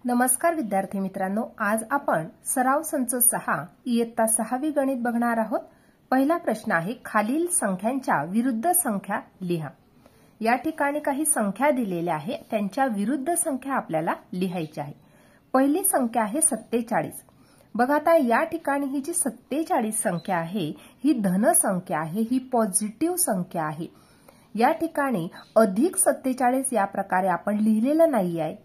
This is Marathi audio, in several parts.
नमस्कार विद्यार्थी मित्रांनो, आज आपण सराव संच 6 इयत्ता 6वी गणित बघणार आहोत। पहिला प्रश्न आहे, खालील संख्यांच्या विरुद्ध संख्या लिहा। या ठिकाणी काही संख्या दिलेल्या आहे, त्यांच्या विरुद्ध संख्या आपल्याला लिहायची आहे। पहिली संख्या आहे 47। बघा आता या ठिकाणी ही जी 47 संख्या आहे ही धन संख्या आहे, ही पॉझिटिव्ह संख्या आहे। या ठिकाणी अधिक 47 या प्रकारे आपण लिहिलेलं नाही आहे,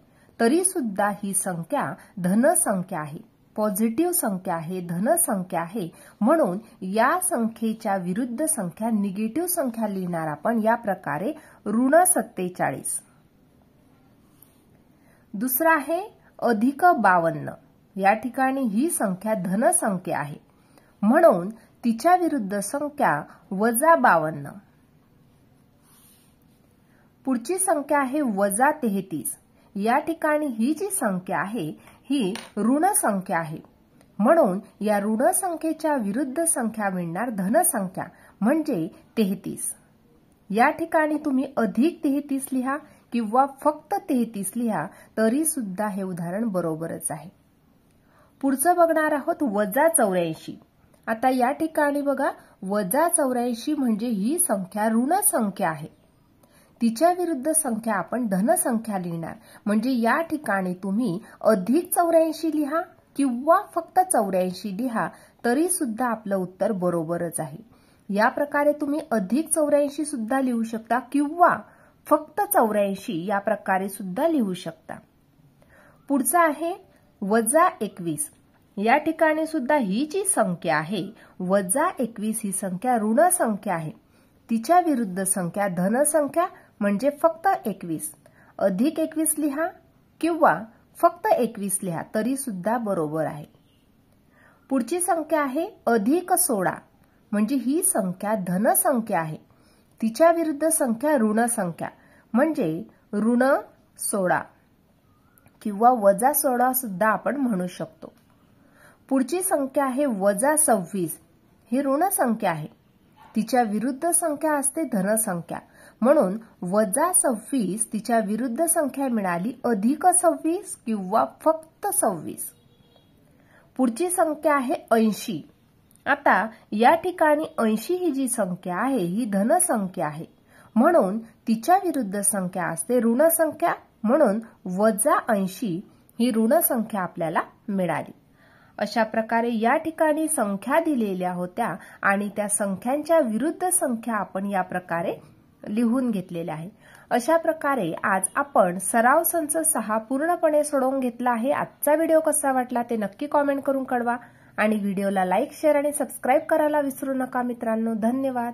तरी सुद्धा ही संख्या धन संख्या आहे, पॉझिटिव्ह संख्या आहे, धन संख्या आहे। म्हणून या संख्येच्या विरुद्ध संख्या निगेटिव्ह संख्या लिहिणार आपण या प्रकारे ऋण 47। दुसरा आहे अधिक 52। या ठिकाणी ही संख्या धन संख्या आहे, म्हणून तिच्या विरुद्ध संख्या वजा 52। पुढची संख्या आहे वजा 33। या ठिकाणी ही जी संख्या आहे ही ऋण संख्या आहे, म्हणून या ऋण संख्येच्या विरुद्ध संख्या मिळणार धन संख्या म्हणजे 33। या ठिकाणी तुम्ही अधिक 33 लिहा किंवा फक्त 33 लिहा तरी सुद्धा हे उदाहरण बरोबरच आहे। पुढचं बघणार आहोत वजा 84। आता या ठिकाणी बघा वजा 84 म्हणजे ही संख्या ऋण संख्या आहे, तिच्या विरुद्ध संख्या आपण धन संख्या लिहिणार। म्हणजे या ठिकाणी तुम्ही अधिक 84 लिहा किंवा फक्त 84 लिहा तरी सुद्धा आपलं उत्तर बरोबरच आहे। या प्रकारे तुम्ही अधिक 84 सुद्धा लिहू शकता किंवा फक्त 84 या प्रकारे सुद्धा लिहू शकता। पुढचा आहे वजा 21। या ठिकाणी सुद्धा ही जी संख्या आहे वजा 21 ही संख्या ऋण संख्या आहे, तिच्या विरुद्ध संख्या धन संख्या म्हणजे फक्त 21। अधिक 21 लिहा किंवा फक्त 21 लिहा तरी सुद्धा बरोबर आहे। पुढची संख्या आहे अधिक 16। म्हणजे ही संख्या धन संख्या आहे, तिच्या विरुद्ध संख्या ऋण संख्या म्हणजे ऋण 16 किंवा वजा 16 सुद्धा आपण म्हणू शकतो। पुढची संख्या आहे वजा 26। ही ऋण संख्या आहे, तिच्या विरुद्ध संख्या असते धन संख्या, म्हणून वजा 26 तिच्या विरुद्ध संख्या मिळाली अधिक 26 किंवा फक्त 26। पुढची संख्या आहे 80। आता या ठिकाणी 80 ही जी संख्या आहे ही धन संख्या आहे, म्हणून तिच्या विरुद्ध संख्या असते ऋण संख्या, म्हणून वजा 80 ही ऋण संख्या आपल्याला मिळाली। अशा प्रकारे या ठिकाणी संख्या दिलेल्या होत्या आणि त्या संख्यांच्या विरुद्ध संख्या आपण या प्रकारे लिहून घेतलेल्या आहे। अशा प्रकारे आज आपण सराव संच 6 पूर्णपणे सोडवून घेतला आहे। आजचा व्हिडिओ कसा वाटला ते नक्की कमेंट करून कळवा आणि व्हिडिओला लाईक, शेअर आणि सबस्क्राइब करायला विसरू नका मित्रांनो। धन्यवाद।